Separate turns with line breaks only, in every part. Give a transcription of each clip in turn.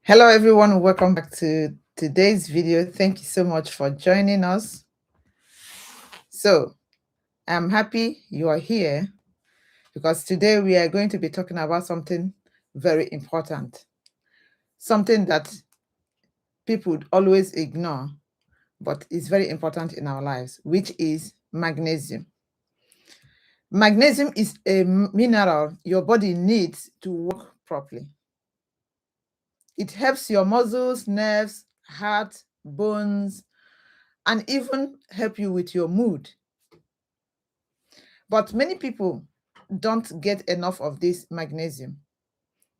Hello everyone, welcome back to today's video. Thank you so much for joining us. So I'm happy you are here because today we are going to be talking about something very important, something that people always ignore, but is very important in our lives, which is magnesium. Magnesium is a mineral your body needs to work properly. It helps your muscles, nerves, heart, bones, and even help you with your mood. But many people don't get enough of this magnesium.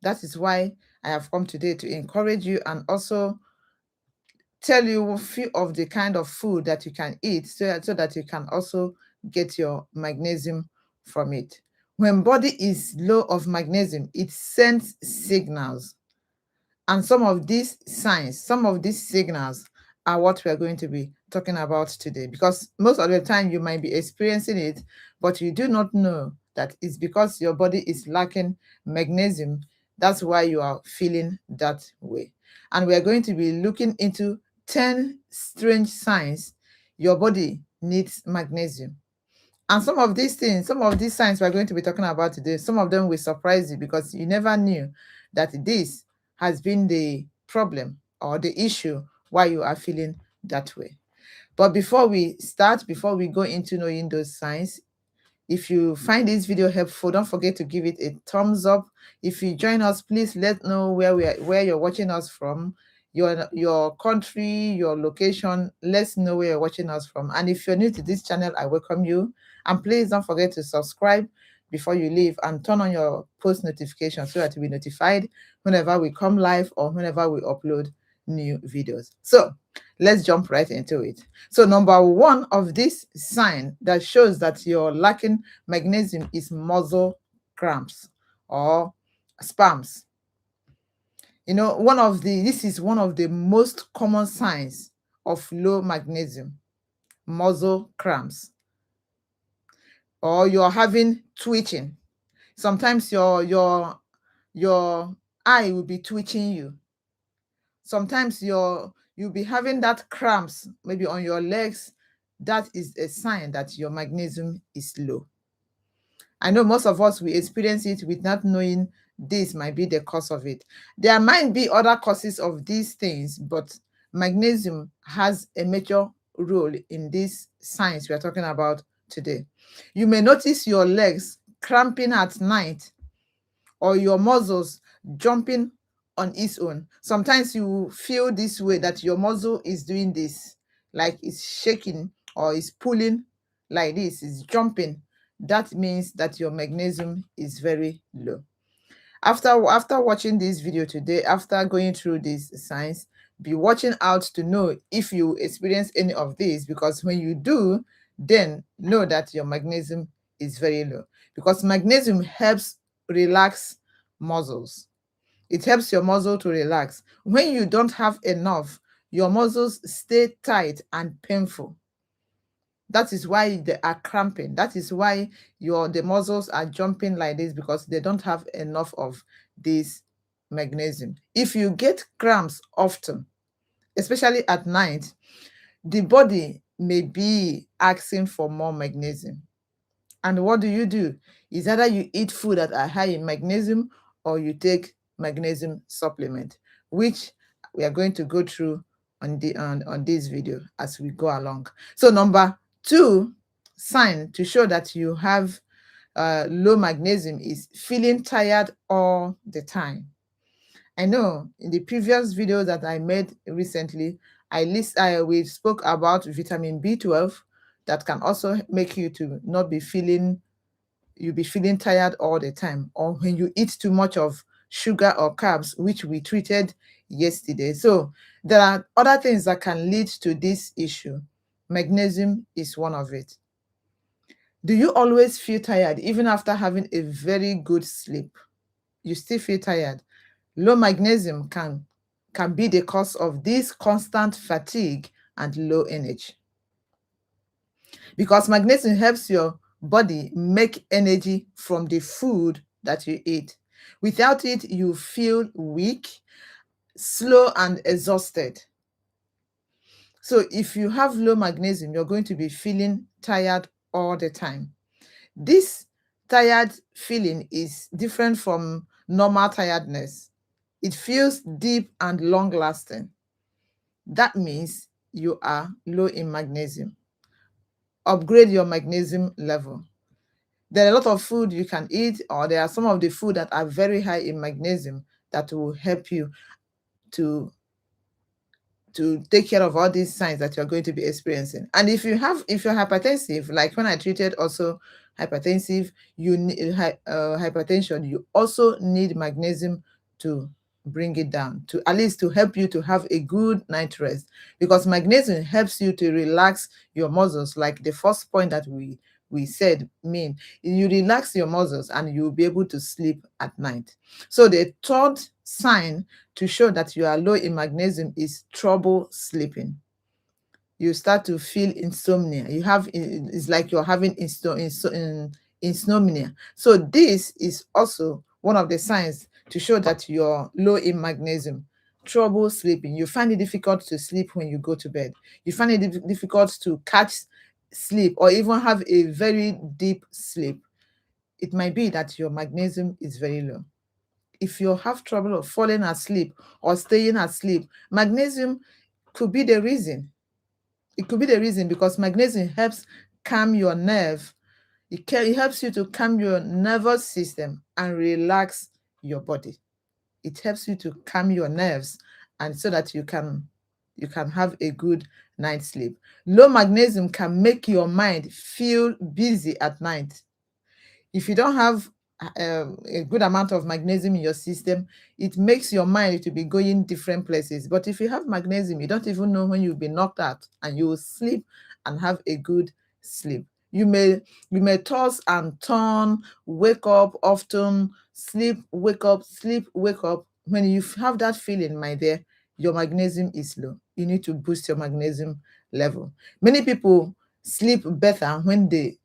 That is why I have come today to encourage you and also tell you a few of the kind of food that you can eat so that you can also get your magnesium from it. When body is low of magnesium, it sends signals. And some of these signs, some of these signals are what we are going to be talking about today. Because most of the time you might be experiencing it, but you do not know that it's because your body is lacking magnesium. That's why you are feeling that way. And we are going to be looking into 10 strange signs your body needs magnesium. And some of these things, some of these signs we're going to be talking about today, some of them will surprise you because you never knew that this has been the problem or the issue why you are feeling that way. But before we start, before we go into knowing those signs, if you find this video helpful, don't forget to give it a thumbs up. If you join us, please let know where you're watching us from, your country, your location. Let's know where you're watching us from. And if you're new to this channel, I welcome you. And please don't forget to subscribe before you leave and turn on your post notifications so that you'll be notified whenever we come live or whenever we upload new videos. So let's jump right into it. So number one of this sign that shows that you're lacking magnesium is muscle cramps or spasms. You know, this is one of the most common signs of low magnesium, muscle cramps. Or you're having twitching. Sometimes your eye will be twitching you. Sometimes you'll be having that cramps maybe on your legs. That is a sign that your magnesium is low. I know most of us, we experience it with not knowing this might be the cause of it. There might be other causes of these things, but magnesium has a major role in these signs we are talking about today. You may notice your legs cramping at night or your muscles jumping on its own. Sometimes you feel this way, that your muscle is doing this, like it's shaking or it's pulling like this, it's jumping. That means that your magnesium is very low. After watching this video today, after going through these signs, be watching out to know if you experience any of these, because when you do, then know that your magnesium is very low, because magnesium helps relax muscles. It helps your muscle to relax. When you don't have enough, your muscles stay tight and painful. That is why they are cramping. That is why the muscles are jumping like this, because they don't have enough of this magnesium. If you get cramps often, especially at night, the body may be asking for more magnesium. And what do? Is either you eat food that are high in magnesium or you take magnesium supplement, which we are going to go through on this video as we go along. So number two sign to show that you have low magnesium is feeling tired all the time. I know in the previous video that I made recently, we spoke about vitamin B12 that can also make you to not be feeling, you'll be feeling tired all the time, or when you eat too much of sugar or carbs, which we treated yesterday. So there are other things that can lead to this issue. Magnesium is one of it. Do you always feel tired even after having a very good sleep? You still feel tired. Low magnesium can be the cause of this constant fatigue and low energy, because magnesium helps your body make energy from the food that you eat. Without it, you feel weak slow and exhausted. So if you have low magnesium, you're going to be feeling tired all the time. This tired feeling is different from normal tiredness. It feels deep and long lasting. That means you are low in magnesium. Upgrade your magnesium level. There are a lot of food you can eat, or there are some of the food that are very high in magnesium that will help you to take care of all these signs that you're going to be experiencing. And if you're hypertensive, like when I treated also hypertensive, you need hypertension, you also need magnesium to bring it down, to at least to help you to have a good night rest, because magnesium helps you to relax your muscles, like the first point that we said. Mean you relax your muscles and you'll be able to sleep at night. So the third sign to show that you are low in magnesium is trouble sleeping. You start to feel insomnia. It's like you're having insomnia. So this is also one of the signs to show that you're low in magnesium. Trouble sleeping. You find it difficult to sleep when you go to bed. You find it difficult to catch sleep or even have a very deep sleep. It might be that your magnesium is very low. If you have trouble of falling asleep or staying asleep, magnesium could be the reason. It could be the reason, because magnesium helps calm your nerve. It helps you to calm your nervous system and relax your body. It helps you to calm your nerves, and so that you can have a good night's sleep. Low magnesium can make your mind feel busy at night. If you don't have a good amount of magnesium in your system, it makes your mind to be going different places. But if you have magnesium, you don't even know when you'll be knocked out, and you will sleep and have a good sleep. You may toss and turn, wake up often, sleep, wake up, sleep, wake up. When you have that feeling, my dear, your magnesium is low. You need to boost your magnesium level. Many people sleep better when they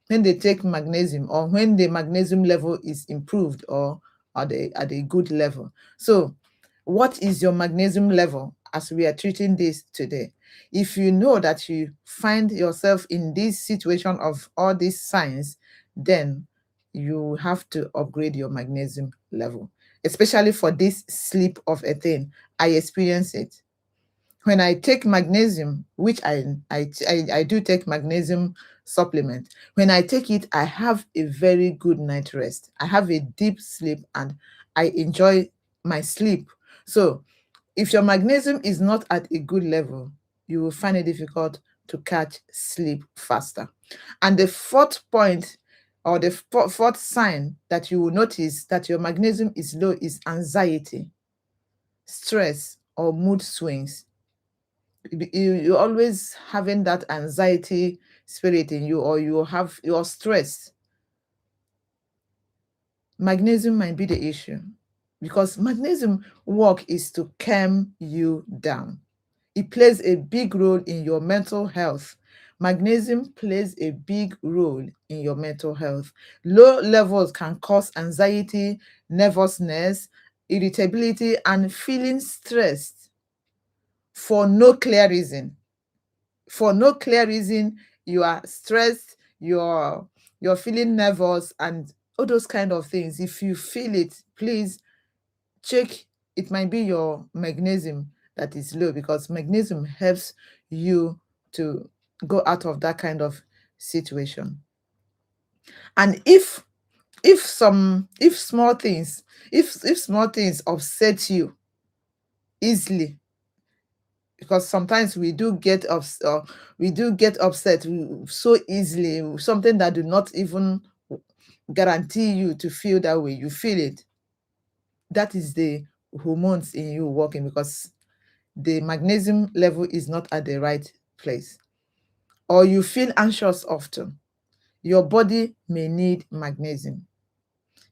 take magnesium, or when the magnesium level is improved or at a good level. So what is your magnesium level as we are treating this today? If you know that you find yourself in this situation of all these signs, then you have to upgrade your magnesium level, especially for this sleep of a thing. I experience it when I take magnesium, which I do take magnesium supplement. When I take it, I have a very good night rest. I have a deep sleep and I enjoy my sleep. So if your magnesium is not at a good level, you will find it difficult to catch sleep faster. And the fourth point, or the fourth sign that you will notice that your magnesium is low, is anxiety, stress, or mood swings. You're always having that anxiety spirit in you, or you're stressed. Magnesium might be the issue, because magnesium work is to calm you down. It plays a big role in your mental health. Magnesium plays a big role in your mental health. Low levels can cause anxiety, nervousness, irritability, and feeling stressed for no clear reason. For no clear reason, you are stressed, you're feeling nervous, and all those kind of things. If you feel it, please check. It might be your magnesium that is low, because magnesium helps you to go out of that kind of situation. And if small things, if small things upset you easily, because sometimes we do get upset so easily, something that do not even guarantee you to feel that way, you feel it. That is the hormones in you working, because the magnesium level is not at the right place. Or you feel anxious often, your body may need magnesium.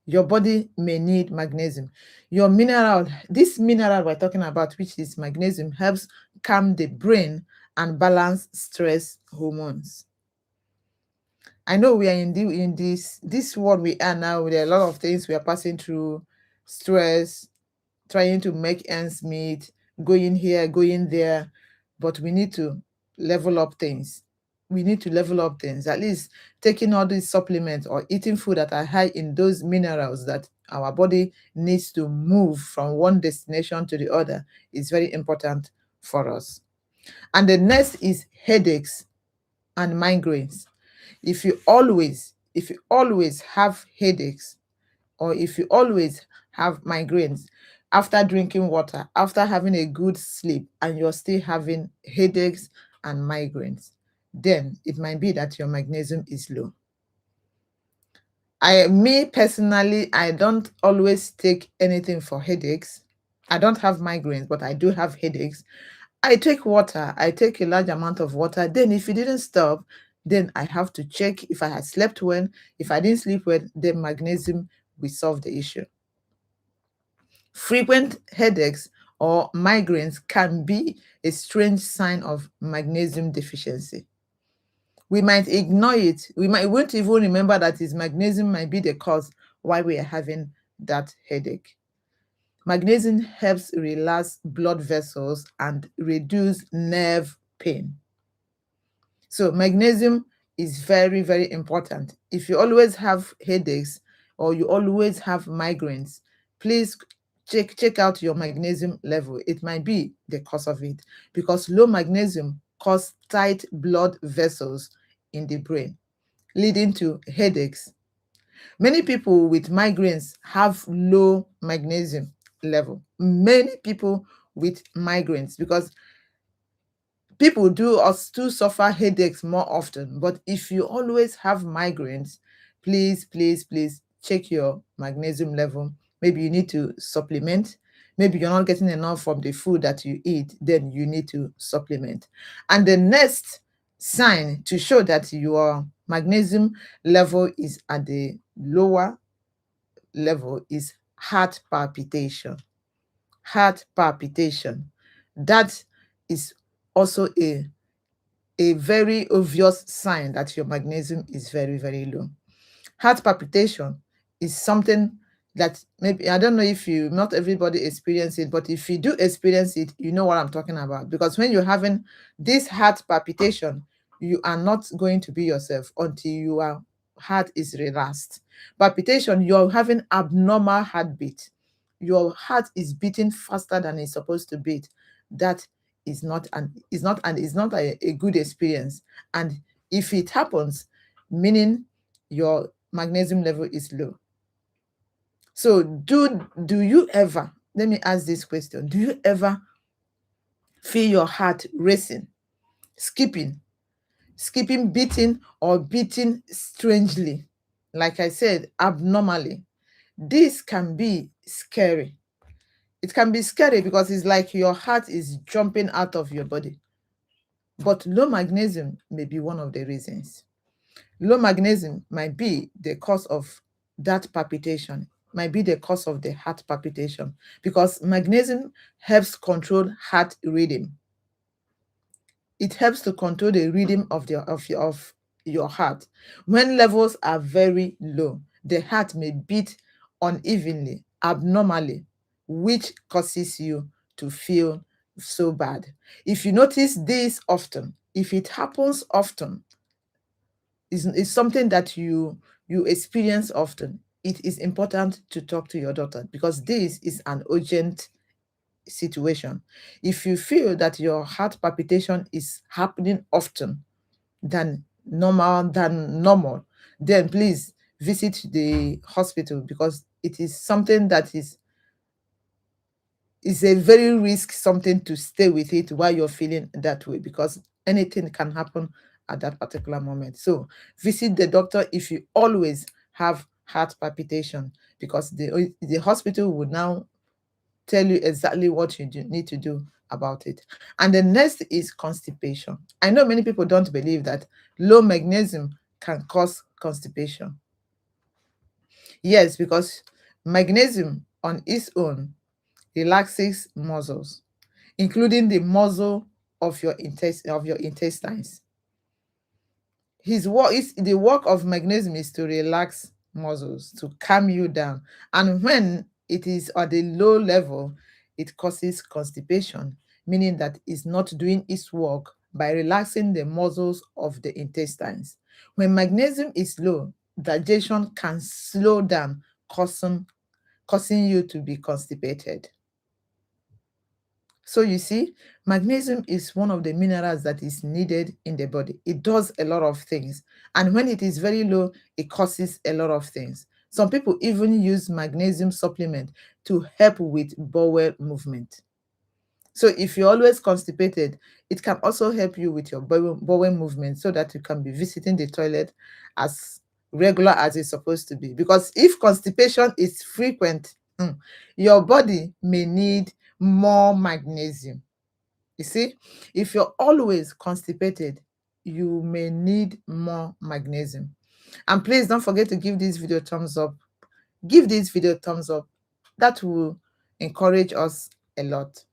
Your body may need magnesium. Your mineral, this mineral we're talking about, which is magnesium, helps calm the brain and balance stress hormones. I know we are in this world we are now. There are a lot of things we are passing through: stress, trying to make ends meet, going here, going there, but we need to level up things. We need to level up things. At least taking all these supplements or eating food that are high in those minerals that our body needs to move from one destination to the other is very important for us. And the next is headaches and migraines. If you always have headaches, or if you always have migraines after drinking water, after having a good sleep, and you're still having headaches and migraines, then it might be that your magnesium is low. Me personally, I don't always take anything for headaches. I don't have migraines, but I do have headaches. I take water. I take a large amount of water. Then if it didn't stop, then I have to check if I had slept well. If I didn't sleep well, then magnesium will solve the issue. Frequent headaches or migraines can be a strange sign of magnesium deficiency. We might ignore it. We won't even remember that it's magnesium might be the cause why we are having that headache. Magnesium helps relax blood vessels and reduce nerve pain. So magnesium is very, very important. If you always have headaches or you always have migraines, please check out your magnesium level. It might be the cause of it, because low magnesium causes tight blood vessels in the brain, leading to headaches. Many people with migraines have low magnesium level. Many people with migraines, because people do suffer headaches more often. But if you always have migraines, please, please, please check your magnesium level. Maybe you need to supplement. Maybe you're not getting enough from the food that you eat, then you need to supplement. And the next sign to show that your magnesium level is at the lower level is heart palpitation. Heart palpitation. That is also a very obvious sign that your magnesium is very, very low. Heart palpitation is something that maybe, I don't know if not everybody experience it, but if you do experience it, you know what I'm talking about. Because when you're having this heart palpitation, you are not going to be yourself until your heart is relaxed. Palpitation, you're having abnormal heartbeat. Your heart is beating faster than it's supposed to beat. That is not a good experience. And if it happens, meaning your magnesium level is low. So do you ever, let me ask this question, do you ever feel your heart racing, skipping, beating, or beating strangely? Like I said, abnormally. This can be scary. It can be scary because it's like your heart is jumping out of your body. But low magnesium may be one of the reasons. Low magnesium might be the cause of that palpitation, might be the cause of the heart palpitation, because magnesium helps control heart rhythm. It helps to control the rhythm of your heart. When levels are very low, the heart may beat unevenly, abnormally, which causes you to feel so bad. If you notice this often, if it happens often, is something that you experience often, it is important to talk to your doctor, because this is an urgent situation. If you feel that your heart palpitation is happening often than normal, then please visit the hospital, because it is something that is a very risk something to stay with it while you're feeling that way, because anything can happen at that particular moment. So visit the doctor if you always have heart palpitation, because the hospital will now tell you exactly what you need to do about it. And the next is constipation. I know many people don't believe that low magnesium can cause constipation. Yes, because magnesium on its own relaxes muscles, including the muscle of your intestines. The work of magnesium is to relax muscles, to calm you down. And when it is at a low level, it causes constipation, meaning that it's not doing its work by relaxing the muscles of the intestines. When magnesium is low, digestion can slow down, causing you to be constipated. So you see, magnesium is one of the minerals that is needed in the body. It does a lot of things. And when it is very low, it causes a lot of things. Some people even use magnesium supplement to help with bowel movement. So if you're always constipated, it can also help you with your bowel movement so that you can be visiting the toilet as regular as it's supposed to be. Because if constipation is frequent, your body may need more magnesium. You see, if you're always constipated, you may need more magnesium. And please don't forget to give this video a thumbs up. Give this video a thumbs up. That will encourage us a lot.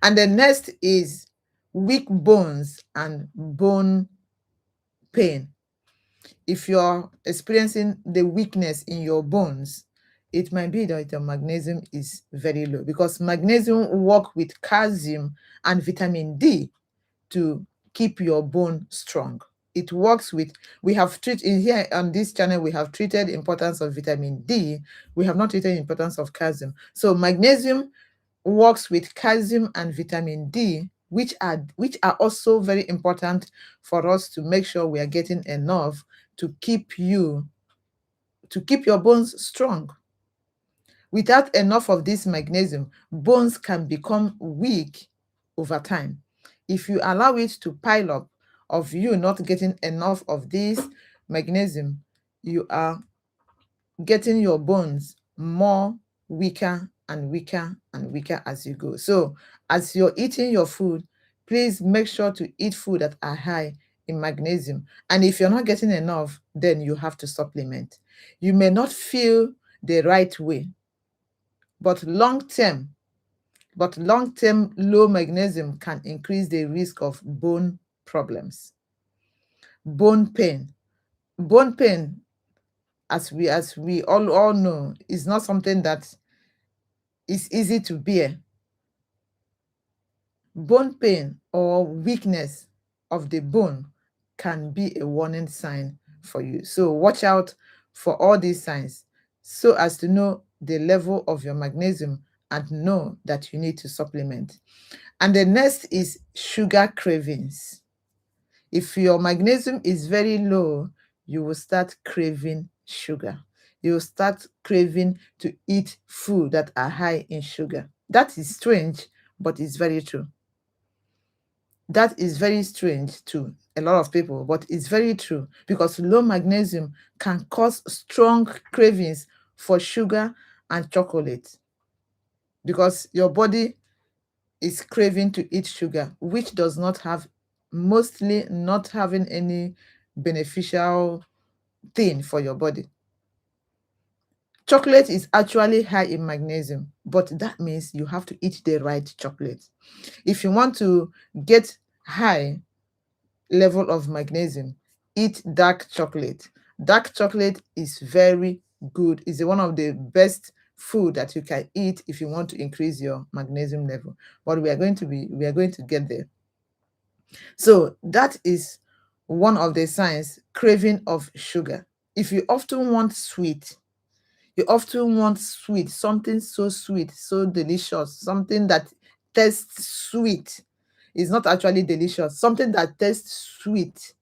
And the next is weak bones and bone pain. If you're experiencing the weakness in your bones, it might be that your magnesium is very low, because magnesium work with calcium and vitamin D to keep your bone strong. It works with, we have treated in here on this channel, we have treated importance of vitamin D. We have not treated importance of calcium. So magnesium works with calcium and vitamin D, which are also very important for us to make sure we are getting enough to keep your bones strong. Without enough of this magnesium, bones can become weak over time. If you allow it to pile up of you not getting enough of this magnesium, you are getting your bones more weaker and weaker and weaker as you go. So as you're eating your food, please make sure to eat food that are high in magnesium. And if you're not getting enough, then you have to supplement. You may not feel the right way, but long-term low magnesium can increase the risk of bone problems. Bone pain. Bone pain, as we all know, is not something that is easy to bear. Bone pain or weakness of the bone can be a warning sign for you. So watch out for all these signs so as to know the level of your magnesium and know that you need to supplement. And the next is sugar cravings. If your magnesium is very low, you will start craving sugar. You will start craving to eat food that are high in sugar. That is strange, but it's very true. That is very strange to a lot of people, but it's very true, because low magnesium can cause strong cravings for sugar and chocolate, because your body is craving to eat sugar, which does not have, mostly not having any beneficial thing for your body. Chocolate is actually high in magnesium, but that means you have to eat the right chocolate. If you want to get high level of magnesium, eat dark chocolate. Dark chocolate is very good. It's one of the best food that you can eat if you want to increase your magnesium level. But we are going to get there. So that is one of the signs, craving of sugar. If you often want sweet, something so sweet, so delicious, something that tastes sweet, is not actually delicious, something that tastes sweet,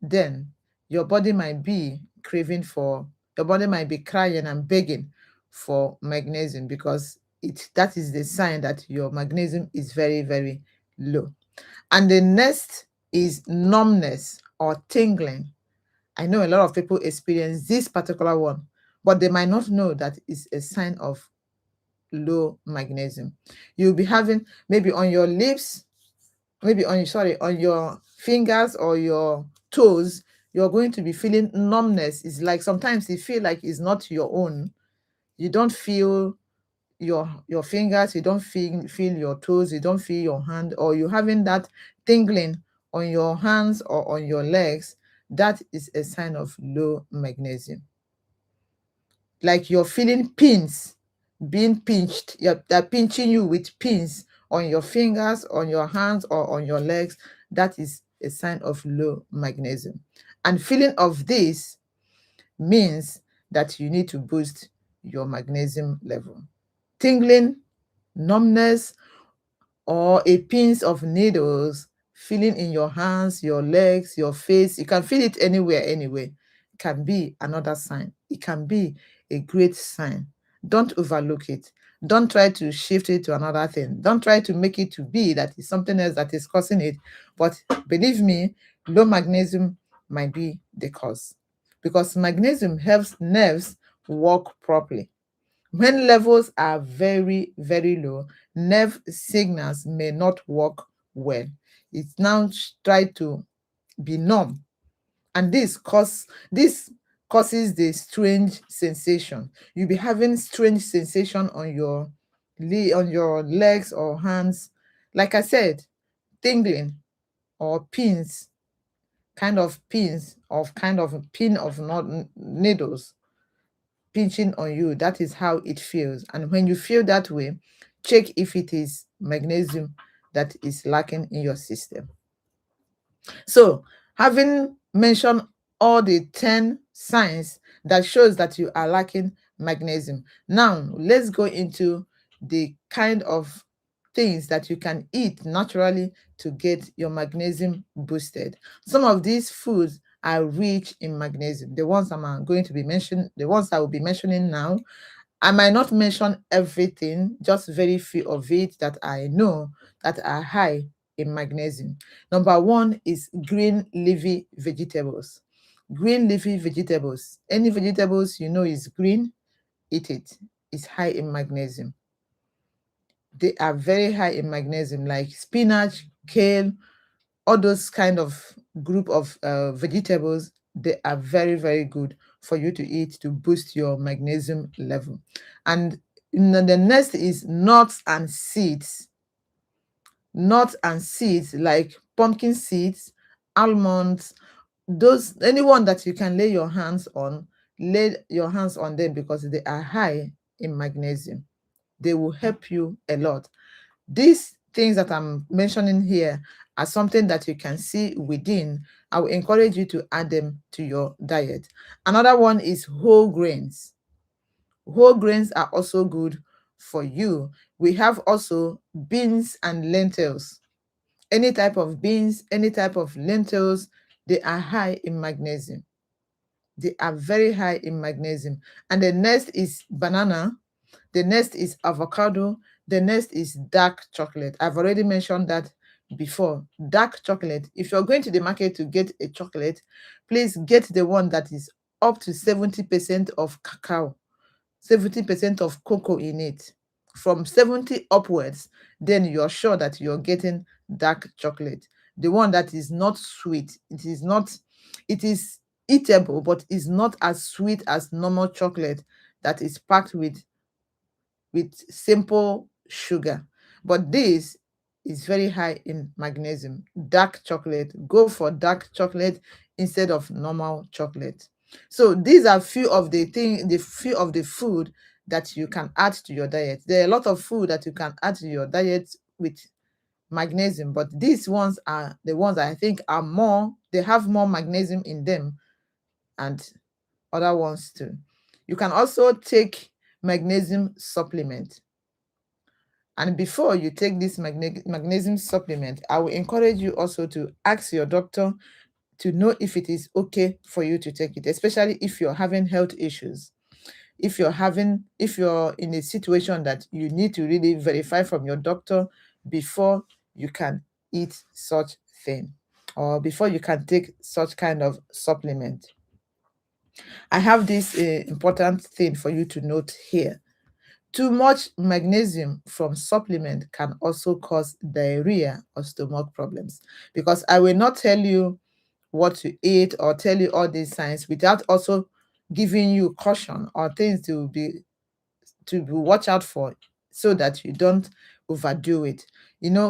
then your body might be crying and begging for magnesium, because that is the sign that your magnesium is very, very low. And the next is numbness or tingling. I know a lot of people experience this particular one, but they might not know that it's a sign of low magnesium. You'll be having, maybe on your lips, maybe on your fingers or your toes, you're going to be feeling numbness. It's like sometimes you feel like it's not your own. You don't feel your fingers, you don't feel your toes, you don't feel your hand, or you're having that tingling on your hands or on your legs. That is a sign of low magnesium. like you're feeling pins, being pinched. They're pinching you with pins on your fingers, on your hands, or on your legs. That is a sign of low magnesium. And feeling of this means that you need to boost your magnesium level. Tingling, numbness, or a pins of needles feeling in your hands, your legs, your face. You can feel it anywhere, anyway. It can be another sign. It can be a great sign. Don't overlook it. Don't try to shift it to another thing. Don't try to make it to be that is something else that is causing it. But believe me, low magnesium might be the cause, because magnesium helps nerves work properly. When levels are very, very low, nerve signals may not work well. It now try to be numb, and this causes the strange sensation. You'll be having strange sensation on your legs or hands. Like I said, tingling or pins, kind of pins of kind of a pin of needles pinching on you. That is how it feels. And when you feel that way, check if it is magnesium that is lacking in your system. So, having mentioned all the 10 signs that shows that you are lacking magnesium, now let's go into the kind of things that you can eat naturally to get your magnesium boosted. Some of these foods are rich in magnesium. The ones I'm going to be mentioning, the ones I will be mentioning now, I might not mention everything, just very few of it that I know that are high in magnesium. Number one is green leafy vegetables. Green leafy vegetables. Any vegetables you know is green, eat it. It's high in magnesium. They are very high in magnesium, like spinach, kale, all those kind of group of vegetables. They are very, very good for you to eat to boost your magnesium level. And the next is nuts and seeds. Nuts and seeds like pumpkin seeds, almonds, those anyone that you can lay your hands on, lay your hands on them, because they are high in magnesium. They will help you a lot. These things that I'm mentioning here are something that you can see within. I will encourage you to add them to your diet. Another one is whole grains. Whole grains are also good for you. We have also beans and lentils. Any type of beans, any type of lentils, they are high in magnesium. They are very high in magnesium. And the next is banana. The next is avocado. The next is dark chocolate. I've already mentioned that before. Dark chocolate. If you're going to the market to get a chocolate, please get the one that is up to 70% of cacao, 70% of cocoa in it. From 70 upwards, then you're sure that you're getting dark chocolate. The one that is not sweet. It is eatable, but is not as sweet as normal chocolate that is packed with simple sugar. But this is very high in magnesium. Dark chocolate, go for dark chocolate instead of normal chocolate. So these are few of the food that you can add to your diet. There are a lot of food that you can add to your diet with magnesium, but these ones are the ones I think are more, they have more magnesium in them, and other ones too. You can also take magnesium supplement. And before you take this magnesium supplement, I will encourage you also to ask your doctor to know if it is okay for you to take it, especially if you're having health issues. If you're in a situation that you need to really verify from your doctor before you can eat such thing, or before you can take such kind of supplement. I have this important thing for you to note here. Too much magnesium from supplement can also cause diarrhea or stomach problems, because I will not tell you what to eat or tell you all these signs without also giving you caution or things to be watch out for, so that you don't overdo it.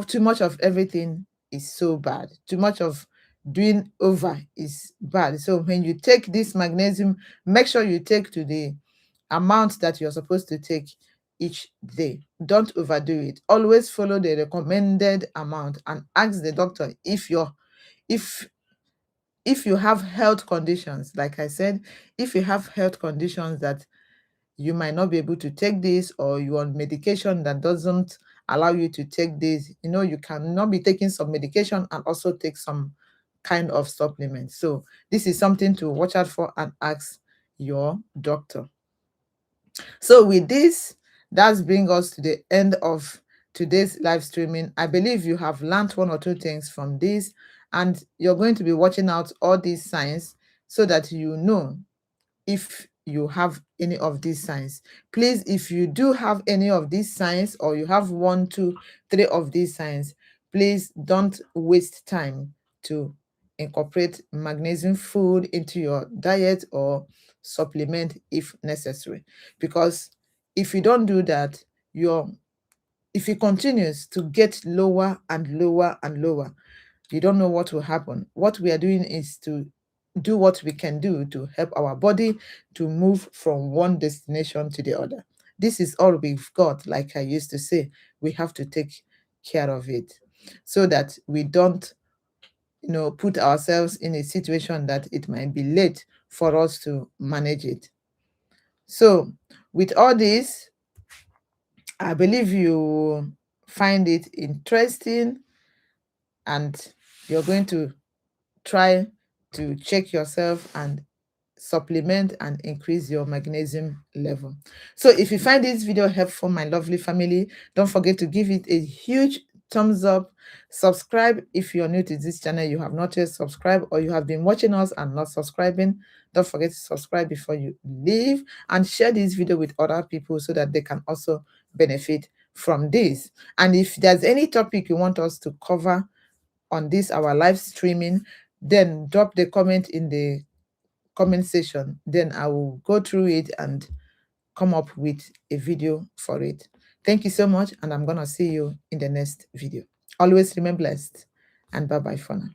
Too much of everything is so bad. Too much of doing over is bad. So when you take this magnesium, make sure you take to the amount that you're supposed to take each day. Don't overdo it. Always follow the recommended amount and ask the doctor if if you have health conditions. Like I said, if you have health conditions that you might not be able to take this, or you're on medication that doesn't allow you to take this, you cannot be taking some medication and also take some kind of supplement. So this is something to watch out for and ask your doctor. So with this, that's bring us to the end of today's live streaming. I believe you have learned one or two things from this, and you're going to be watching out all these signs so that you know if you have any of these signs. Please, if you do have any of these signs, or you have 1, 2, 3 of these signs, please don't waste time to incorporate magnesium food into your diet or supplement if necessary. Because if you don't do that, if it continues to get lower and lower and lower, you don't know what will happen. What we are doing is to do what we can do to help our body to move from one destination to the other. This is all we've got. Like I used to say, we have to take care of it so that we don't, put ourselves in a situation that it might be late for us to manage it. So with all this, I believe you find it interesting, and you're going to try to check yourself and supplement and increase your magnesium level. So if you find this video helpful, my lovely family, don't forget to give it a huge thumbs up. Subscribe if you're new to this channel, you have not yet subscribed, or you have been watching us and not subscribing. Don't forget to subscribe before you leave, and share this video with other people so that they can also benefit from this. And if there's any topic you want us to cover on this our live streaming, then drop the comment in the comment section. Then I will go through it and come up with a video for it. Thank you so much, and I'm gonna see you in the next video. Always remain blessed, and bye bye for now.